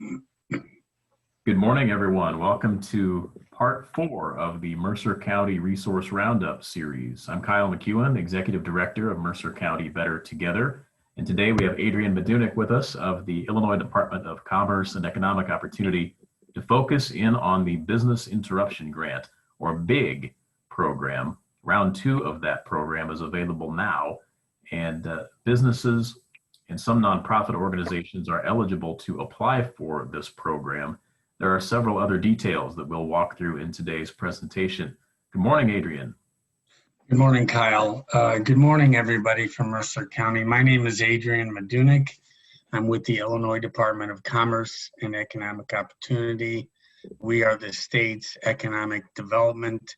Good morning, everyone. Welcome to part 4 of the Mercer County Resource Roundup series. I'm Kyle McEwen, Executive Director of Mercer County Better Together. And today we have Adrian Madunik with us of the Illinois Department of Commerce and Economic Opportunity to focus in on the Business Interruption Grant, or BIG program. Round 2 of that program is available now, and businesses and some nonprofit organizations are eligible to apply for this program. There are several other details that we'll walk through in today's presentation. Good morning, Adrian. Good morning, Kyle. Good morning, everybody from Mercer County. My name is Adrian Madunik. I'm with the Illinois Department of Commerce and Economic Opportunity. We are the state's economic development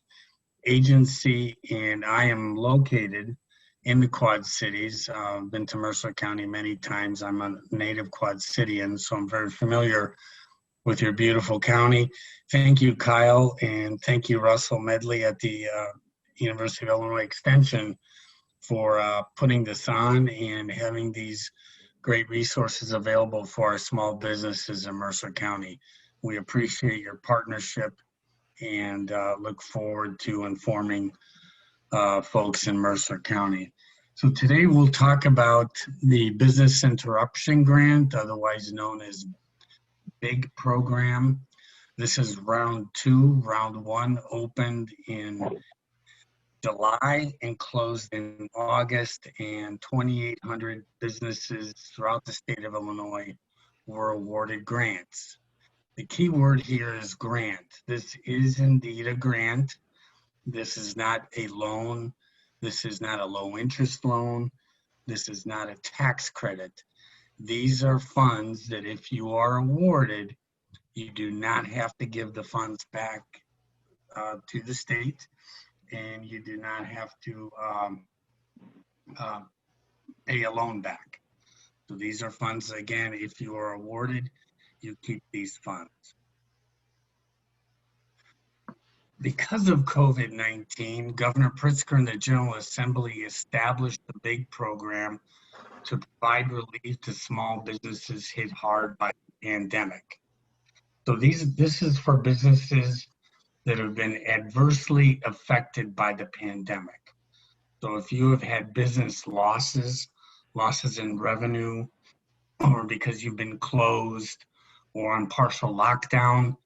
agency, and I am located in the Quad Cities. I've been to Mercer County many times. I'm a native Quad Citian, so I'm very familiar with your beautiful county. Thank you, Kyle, and thank you, Russell Medley at the University of Illinois Extension for putting this on and having these great resources available for our small businesses in Mercer County. We appreciate your partnership and look forward to informing folks in Mercer County. So today we'll talk about the Business Interruption Grant, otherwise known as BIG program. This is round 2. Round 1 opened in July and closed in August, and 2,800 businesses throughout the state of Illinois were awarded grants. The key word here is grant. This is indeed a grant. This is not a loan. This is not a low interest loan. This is not a tax credit. These are funds that if you are awarded, you do not have to give the funds back to the state, and you do not have to pay a loan back. So these are funds, again, if you are awarded, you keep these funds. Because of COVID-19, Governor Pritzker and the General Assembly established the BIG program to provide relief to small businesses hit hard by the pandemic. So this is for businesses that have been adversely affected by the pandemic. So if you have had business losses in revenue, or because you've been closed or on partial lockdown,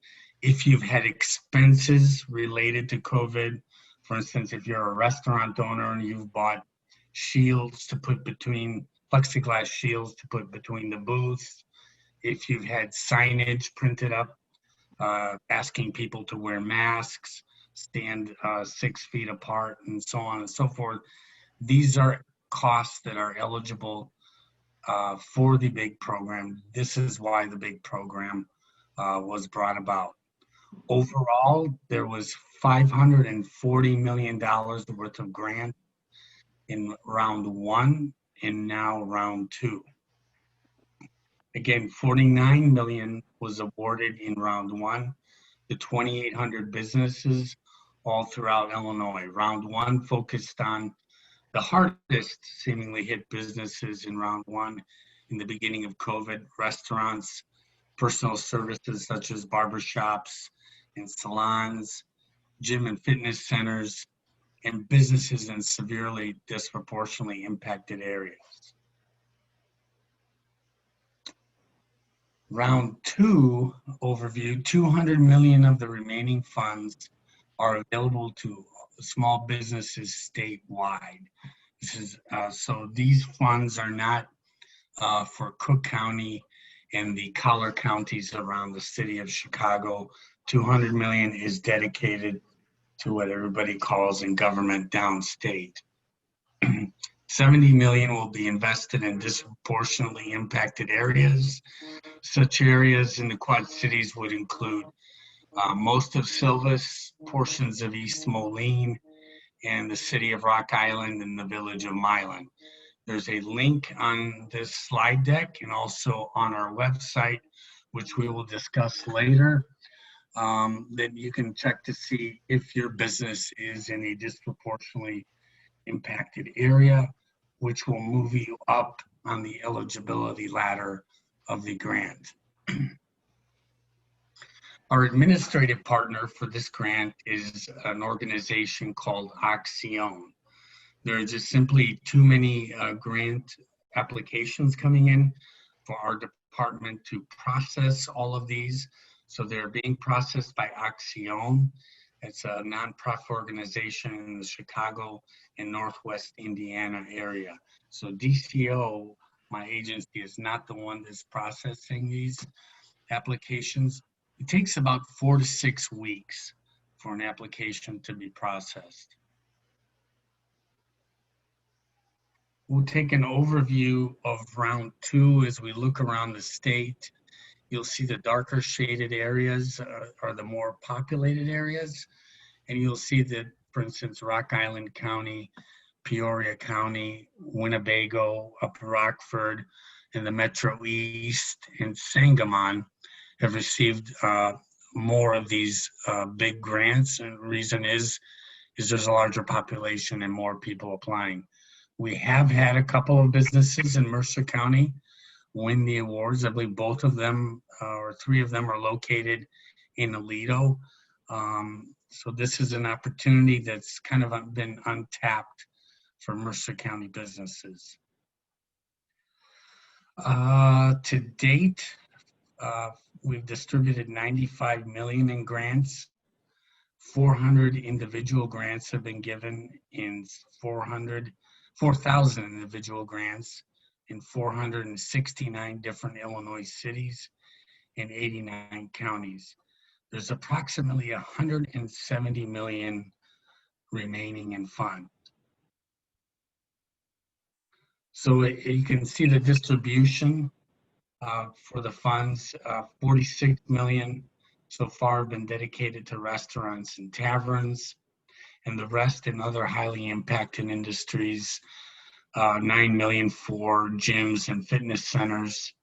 if you've had expenses related to COVID, for instance, if you're a restaurant owner and you've bought shields to put between, plexiglass shields to put between the booths, if you've had signage printed up asking people to wear masks, stand 6 feet apart, and so on and so forth, these are costs that are eligible for the BIG program. This is why the BIG program was brought about. Overall, there was $540 million worth of grant in round 1 and now round 2. Again, $49 million was awarded in round 1 to 2,800 businesses all throughout Illinois. Round 1 focused on the hardest seemingly hit businesses in round 1 in the beginning of COVID: restaurants, personal services such as barbershops and salons, gym and fitness centers, and businesses in severely disproportionately impacted areas. Round 2 overview, $200 million of the remaining funds are available to small businesses statewide. This is so these funds are not for Cook County and the collar counties around the city of Chicago. $200 million is dedicated to what everybody calls in government downstate. $70 million will be invested in disproportionately impacted areas. Such areas in the Quad Cities would include most of Silvis, portions of East Moline, and the city of Rock Island and the village of Milan. There's a link on this slide deck and also on our website, which we will discuss later, that you can check to see if your business is in a disproportionately impacted area, which will move you up on the eligibility ladder of the grant. Our administrative partner for this grant is an organization called Oxion. There are just simply too many grant applications coming in for our department to process all of these. So they're being processed by Oxion. It's a nonprofit organization in the Chicago and Northwest Indiana area. So DCEO, my agency, is not the one that's processing these applications. It takes about 4 to 6 weeks for an application to be processed. We'll take an overview of round 2 as we look around the state. You'll see the darker shaded areas are the more populated areas. And you'll see that, for instance, Rock Island County, Peoria County, Winnebago, Upper Rockford, and the Metro East and Sangamon have received more of these big grants. And the reason is there's a larger population and more people applying. We have had a couple of businesses in Mercer County win the awards. I believe both of them or 3 of them are located in Aledo. So this is an opportunity that's kind of been untapped for Mercer County businesses. To date, we've distributed 95 million in grants. 400 individual grants have been given in 4,000 individual grants in 469 different Illinois cities and 89 counties. There's approximately 170 million remaining in funds. So you can see the distribution for the funds. 46 million so far have been dedicated to restaurants and taverns, and the rest in other highly impacted industries. 9 million for gyms and fitness centers,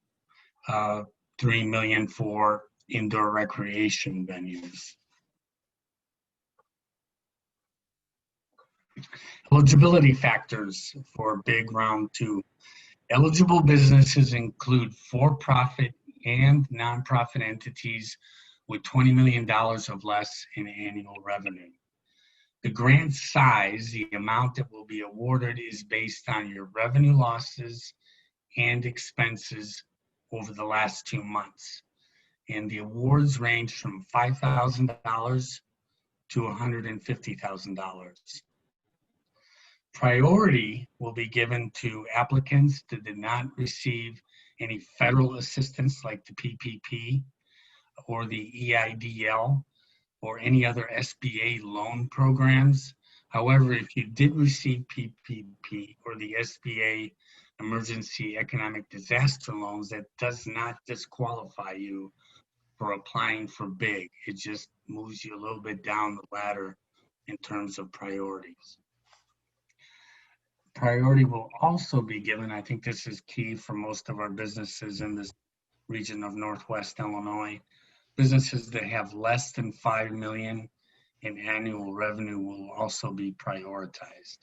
3 million for indoor recreation venues. Eligibility factors for big round 2. Eligible businesses include for-profit and nonprofit entities with $20 million of less in annual revenue. The grant size, the amount that will be awarded, is based on your revenue losses and expenses over the last 2 months. And the awards range from $5,000 to $150,000. Priority will be given to applicants that did not receive any federal assistance like the PPP or the EIDL or any other SBA loan programs. However, if you did receive PPP or the SBA emergency economic disaster loans, that does not disqualify you for applying for big. It just moves you a little bit down the ladder in terms of priorities. Priority will also be given, I think this is key for most of our businesses in this region of Northwest Illinois. Businesses that have less than 5 million in annual revenue will also be prioritized.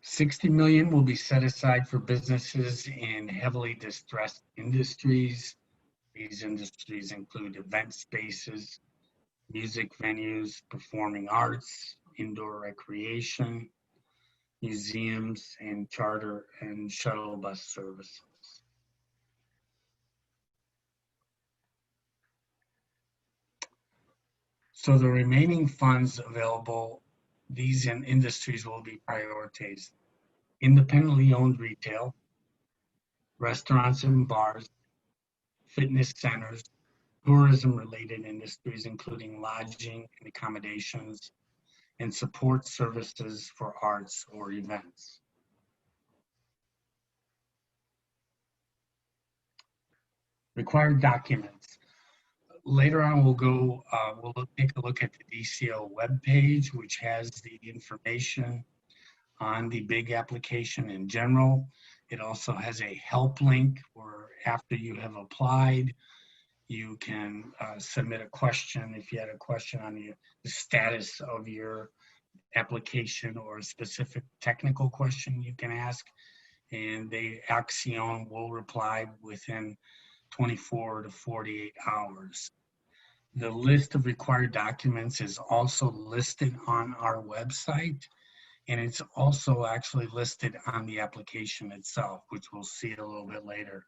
$60 million will be set aside for businesses in heavily distressed industries. These industries include event spaces, music venues, performing arts, indoor recreation, museums, and charter and shuttle bus services. So the remaining funds available, these industries will be prioritized. Independently owned retail, restaurants and bars, fitness centers, tourism-related industries, including lodging and accommodations, and support services for arts or events. Required documents. Later on, we'll take a look at the DCEO webpage, which has the information on the big application in general. It also has a help link where after you have applied, you can submit a question. If you had a question on the status of your application or a specific technical question you can ask, and Acción will reply within 24 to 48 hours. The list of required documents is also listed on our website, and it's also actually listed on the application itself, which we'll see a little bit later.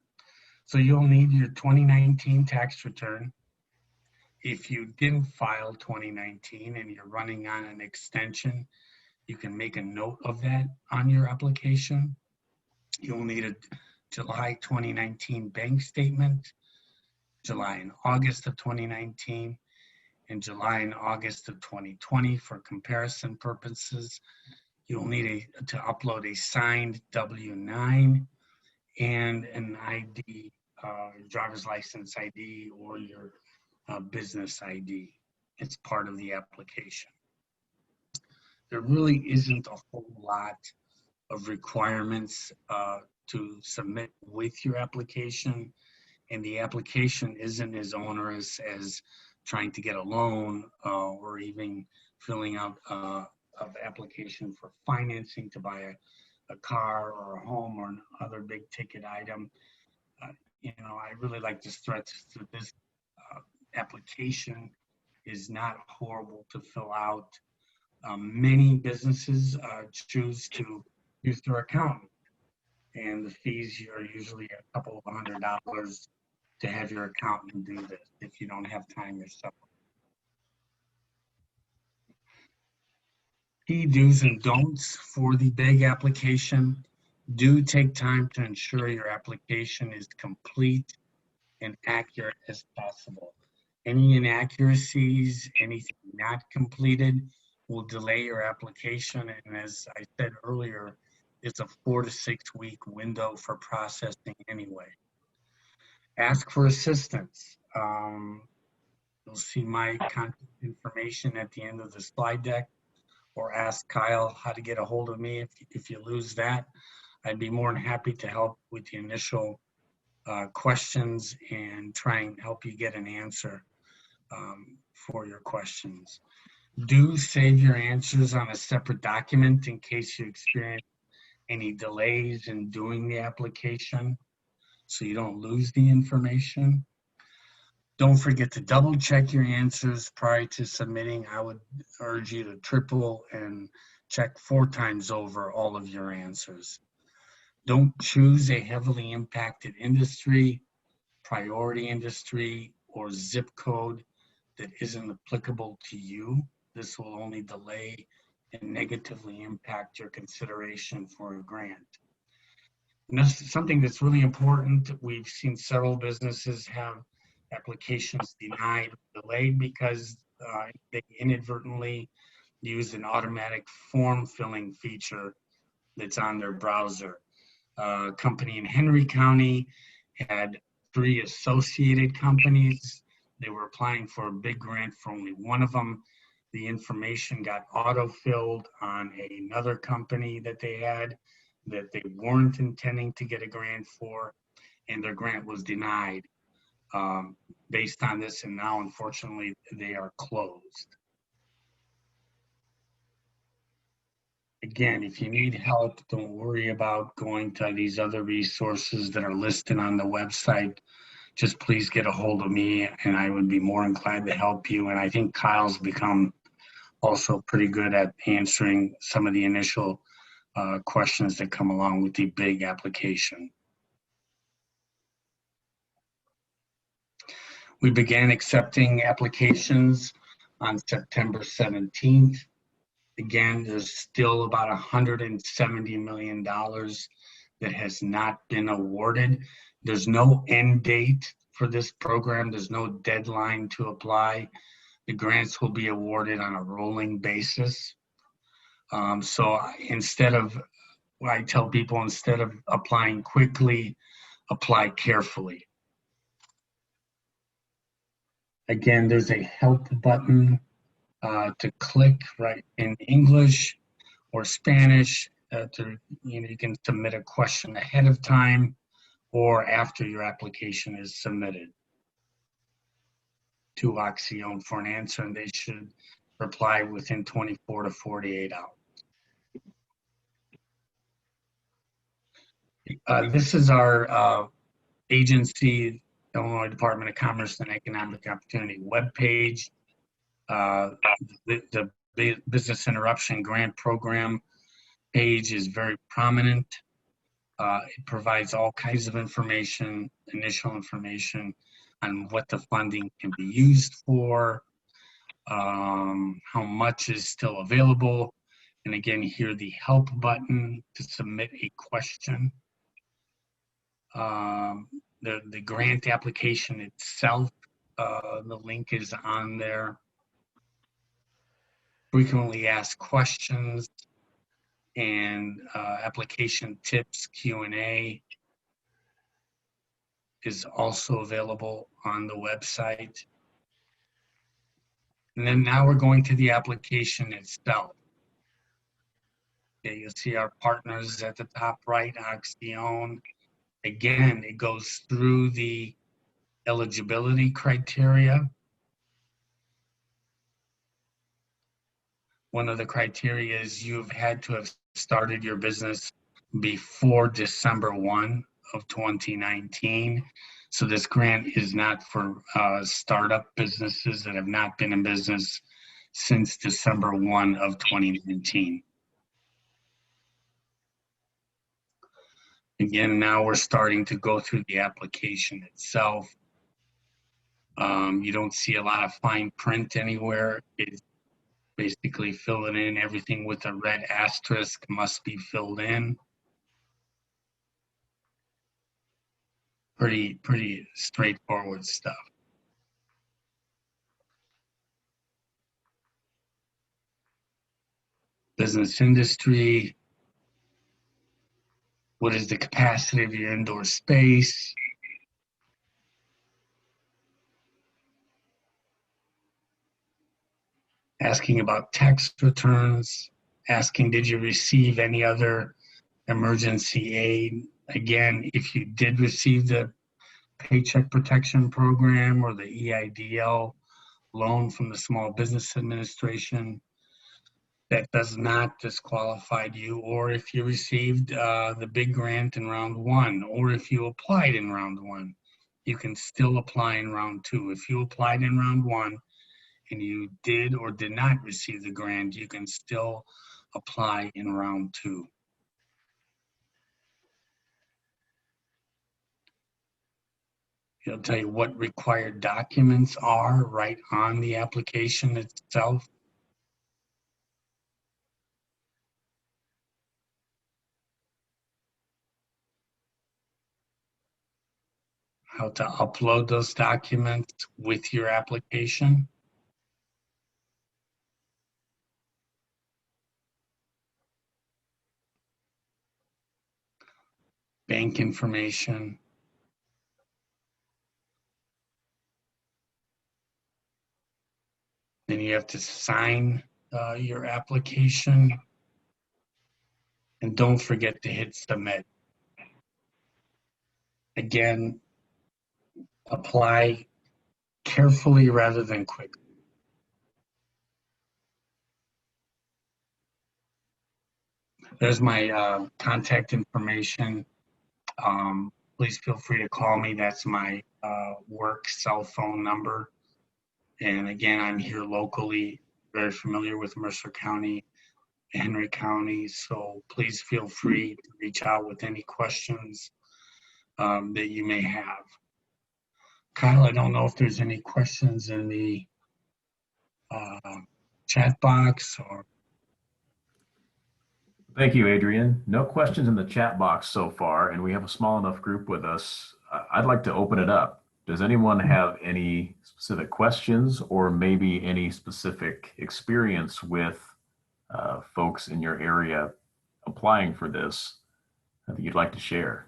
So you'll need your 2019 tax return. If you didn't file 2019 and you're running on an extension, you can make a note of that on your application. You'll need a July 2019 bank statement, July and August of 2019, and July and August of 2020 for comparison purposes. You'll need to upload a signed W-9 and an ID, driver's license ID or your business ID. It's part of the application. There really isn't a whole lot of requirements to submit with your application, and the application isn't as onerous as trying to get a loan or even filling out an application for financing to buy a car or a home or another big ticket item. I really like to stress that this application is not horrible to fill out. Many businesses choose to use their accountant, and the fees are usually a couple of $100 to have your accountant do this if you don't have time yourself. Key do's and don'ts for the big application. Do take time to ensure your application is complete and accurate as possible. Any inaccuracies, anything not completed will delay your application, and as I said earlier, it's a 4 to 6 week window for processing anyway. Ask for assistance. You'll see my contact information at the end of the slide deck, or ask Kyle how to get a hold of me if you lose that. I'd be more than happy to help with the initial questions and try and help you get an answer for your questions. Do save your answers on a separate document in case you experience any delays in doing the application, so you don't lose the information. Don't forget to double check your answers prior to submitting. I would urge you to triple and check 4 times over all of your answers. Don't choose a heavily impacted industry, priority industry, or zip code that isn't applicable to you. This will only delay and negatively impact your consideration for a grant. And that's something that's really important. We've seen several businesses have applications denied or delayed because they inadvertently use an automatic form filling feature that's on their browser. A company in Henry County had 3 associated companies. They were applying for a big grant for only one of them. The information got auto-filled on another company that they had that they weren't intending to get a grant for, and their grant was denied based on this, and now unfortunately they are closed. Again, if you need help, don't worry about going to these other resources that are listed on the website. Just please get a hold of me and I would be more than glad to help you. And I think Kyle's become also pretty good at answering some of the initial questions that come along with the big application. We began accepting applications on September 17th. Again, there's still about $170 million that has not been awarded. There's no end date for this program. There's no deadline to apply. The grants will be awarded on a rolling basis. So instead of, I tell people, instead of applying quickly, apply carefully. Again, there's a help button to click right in English or Spanish. You can submit a question ahead of time or after your application is submitted to Acción for an answer, and they should reply within 24 to 48 hours. This is our agency, Illinois Department of Commerce and Economic Opportunity webpage. The Business Interruption Grant Program page is very prominent. It provides all kinds of information, initial information on what the funding can be used for, how much is still available. And again, here the help button to submit a question. The grant application itself, the link is on there. Frequently asked questions and application tips Q&A is also available on the website. And then now we're going to the application itself. Okay, you'll see our partners at the top right, Oxyone. Again, it goes through the eligibility criteria. One of the criteria is you've had to have started your business before December 1 of 2019. So this grant is not for startup businesses that have not been in business since December 1 of 2019. Again, now we're starting to go through the application itself. You don't see a lot of fine print anywhere. It's basically fill it in. Everything with a red asterisk must be filled in. Pretty straightforward stuff. Business industry. What is the capacity of your indoor space? Asking about tax returns, asking did you receive any other emergency aid? Again, if you did receive the Paycheck Protection Program or the EIDL loan from the Small Business Administration, that does not disqualify you, or if you received the big grant in round 1, or if you applied in round 1, you can still apply in round 2. If you applied in round 1 and you did or did not receive the grant, you can still apply in round 2. It'll tell you what required documents are right on the application itself. How to upload those documents with your application. Bank information. Then you have to sign your application. And don't forget to hit submit. Again, apply carefully rather than quickly. There's my contact information. Please feel free to call me. That's my work cell phone number. And again, I'm here locally, very familiar with Mercer County, Henry County. So please feel free to reach out with any questions that you may have. Kyle, I don't know if there's any questions in the chat box or. Thank you, Adrian. No questions in the chat box so far, and we have a small enough group with us. I'd like to open it up. Does anyone have any specific questions or maybe any specific experience with folks in your area applying for this that you'd like to share?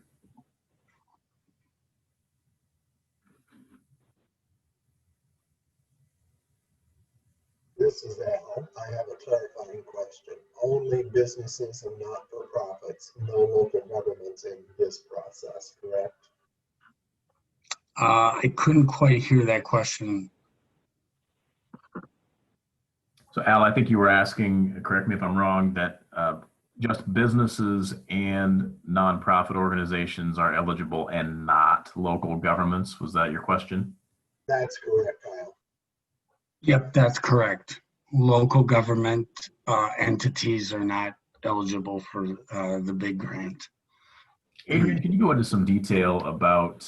This is Al. I have a clarifying question. Only businesses and not-for-profits, no local governments in this process, correct? I couldn't quite hear that question. So Al, I think you were asking, correct me if I'm wrong, that just businesses and nonprofit organizations are eligible and not local governments? Was that your question? That's correct, Kyle. Yep, that's correct. Local government entities are not eligible for the big grant. Adrian, can you go into some detail about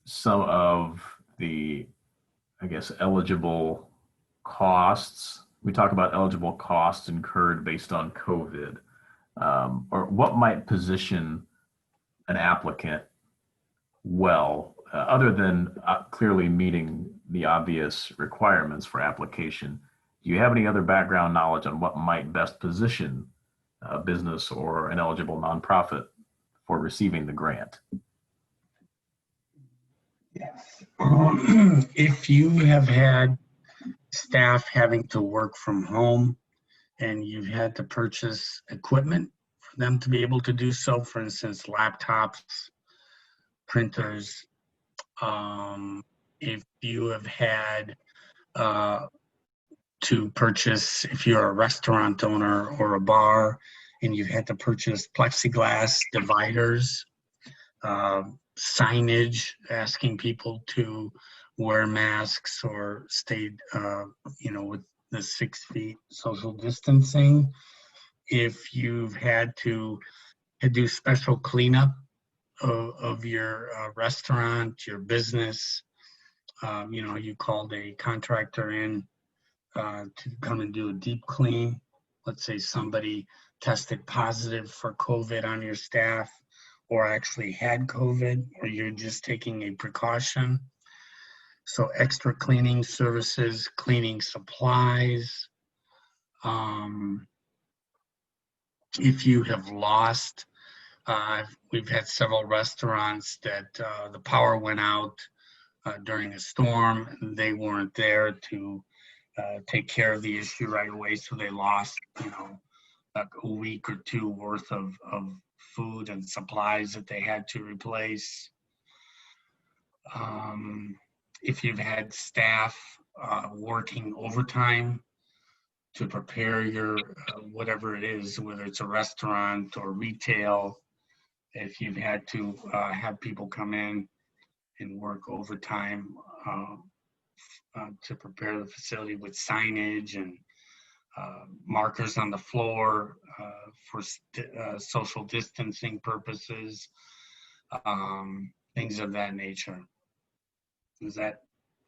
some of the, I guess, eligible costs? We talk about eligible costs incurred based on COVID, or what might position an applicant well, other than clearly meeting the obvious requirements for application. Do you have any other background knowledge on what might best position a business or an eligible nonprofit for receiving the grant? Yes. If you have had staff having to work from home and you've had to purchase equipment for them to be able to do so, for instance, laptops, printers, if you have had to purchase, if you're a restaurant owner or a bar and you've had to purchase plexiglass dividers, signage asking people to wear masks or stay, with the 6 feet social distancing. If you've had to do special cleanup of your restaurant, your business, you called a contractor in to come and do a deep clean. Let's say somebody tested positive for COVID on your staff, or actually had COVID, or you're just taking a precaution. So extra cleaning services, cleaning supplies. If you have lost, we've had several restaurants that the power went out during a storm, and they weren't there to take care of the issue right away, so they lost, like a week or two worth of food and supplies that they had to replace. If you've had staff working overtime to prepare your whatever it is, whether it's a restaurant or retail, if you've had to have people come in and work overtime to prepare the facility with signage and markers on the floor for social distancing purposes, things of that nature. Does that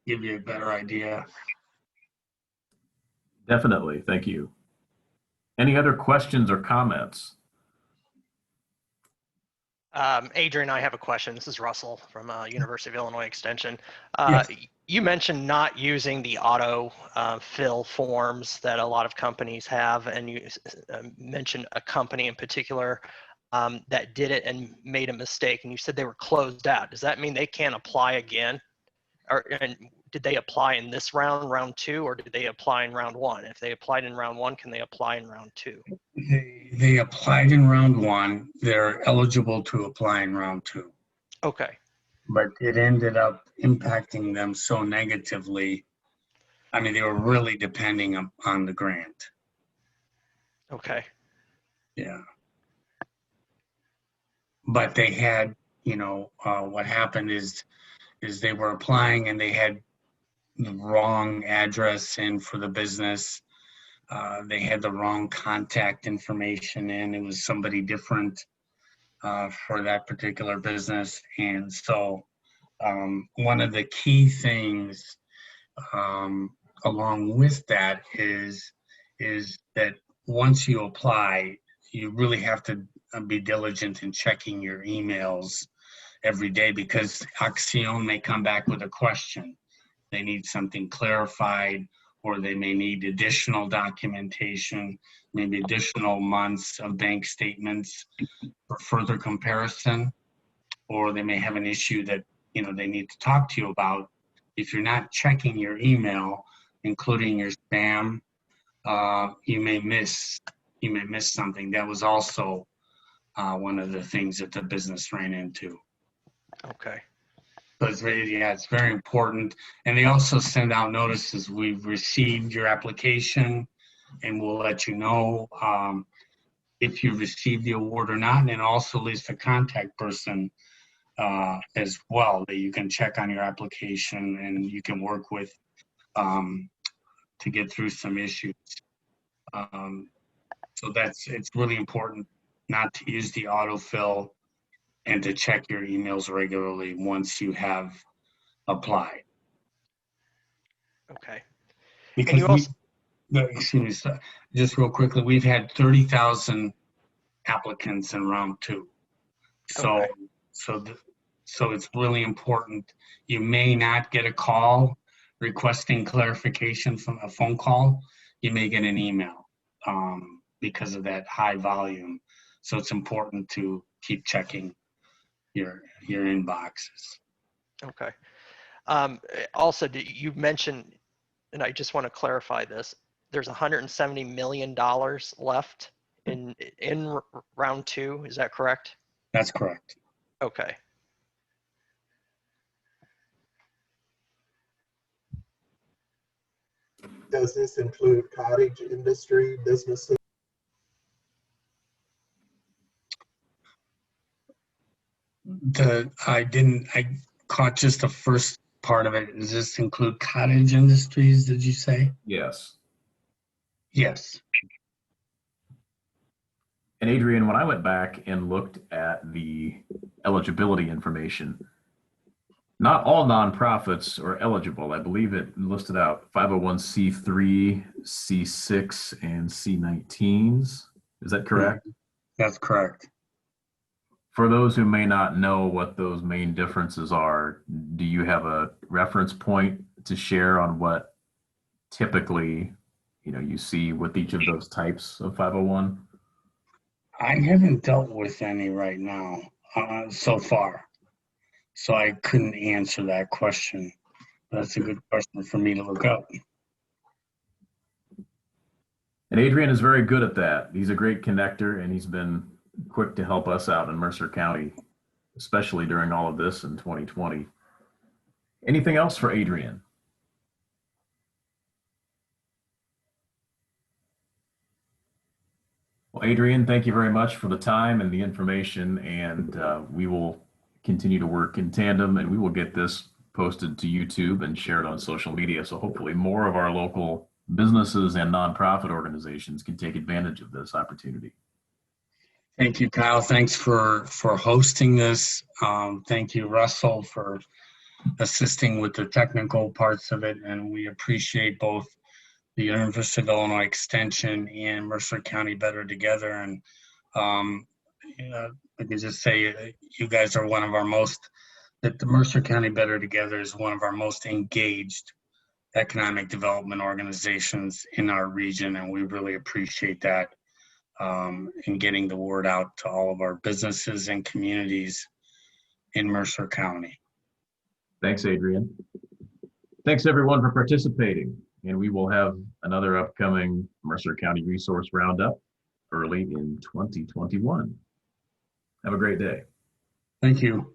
give you a better idea? Definitely, thank you. Any other questions or comments? Adrian, I have a question. This is Russell from University of Illinois Extension. Yes. You mentioned not using the auto fill forms that a lot of companies have, and you mentioned a company in particular that did it and made a mistake, and you said they were closed out. Does that mean they can't apply again? And did they apply in this round two, or did they apply in round one? If they applied in round one, can they apply in round two? They applied in round one. They're eligible to apply in round two. Okay. But it ended up impacting them so negatively. I mean, they were really depending on the grant. Okay. Yeah. But they had, what happened is they were applying and they had the wrong address in for the business. They had the wrong contact information in. It was somebody different for that particular business. And so one of the key things along with that is that once you apply, you really have to be diligent in checking your emails every day, because Acción may come back with a question. They need something clarified, or they may need additional documentation, maybe additional months of bank statements for further comparison, or they may have an issue that they need to talk to you about. If you're not checking your email, including your spam, you may miss something. That was also one of the things that the business ran into. Okay. So it's very important. And they also send out notices. We've received your application. and we'll let you know if you received the award or not, and it also lists a contact person as well that you can check on your application and you can work with to get through some issues. So it's really important not to use the autofill and to check your emails regularly once you have applied. Okay. Because you also, excuse me, sir, just real quickly, we've had 30,000 applicants in round 2. So, Okay. so it's really important. You may not get a call requesting clarification from a phone call. You may get an email because of that high volume. So it's important to keep checking your inboxes. Okay. Also, you mentioned, and I just want to clarify this, there's $170 million left in round 2. Is that correct? That's correct. Okay. Does this include cottage industry businesses? I caught just the first part of it. Does this include cottage industries, did you say? Yes. Yes. And Adrian, when I went back and looked at the eligibility information, not all nonprofits are eligible. I believe it listed out 501c3, C6, and C19s. Is that correct? That's correct. For those who may not know what those main differences are, do you have a reference point to share on what typically, you see with each of those types of 501? I haven't dealt with any right now so far, so I couldn't answer that question. That's a good question for me to look up. And Adrian is very good at that. He's a great connector, and he's been quick to help us out in Mercer County, especially during all of this in 2020. Anything else for Adrian? Well, Adrian, thank you very much for the time and the information, and we will continue to work in tandem, and we will get this posted to YouTube and shared on social media. So hopefully more of our local businesses and nonprofit organizations can take advantage of this opportunity. Thank you, Kyle. Thanks for hosting this. Thank you, Russell, for assisting with the technical parts of it. And we appreciate both the University of Illinois Extension and Mercer County Better Together. And I can just say you guys are one of our that the Mercer County Better Together is one of our most engaged economic development organizations in our region. And we really appreciate that. In getting the word out to all of our businesses and communities in Mercer County. Thanks, Adrian. Thanks, everyone, for participating. And we will have another upcoming Mercer County Resource Roundup early in 2021. Have a great day. Thank you.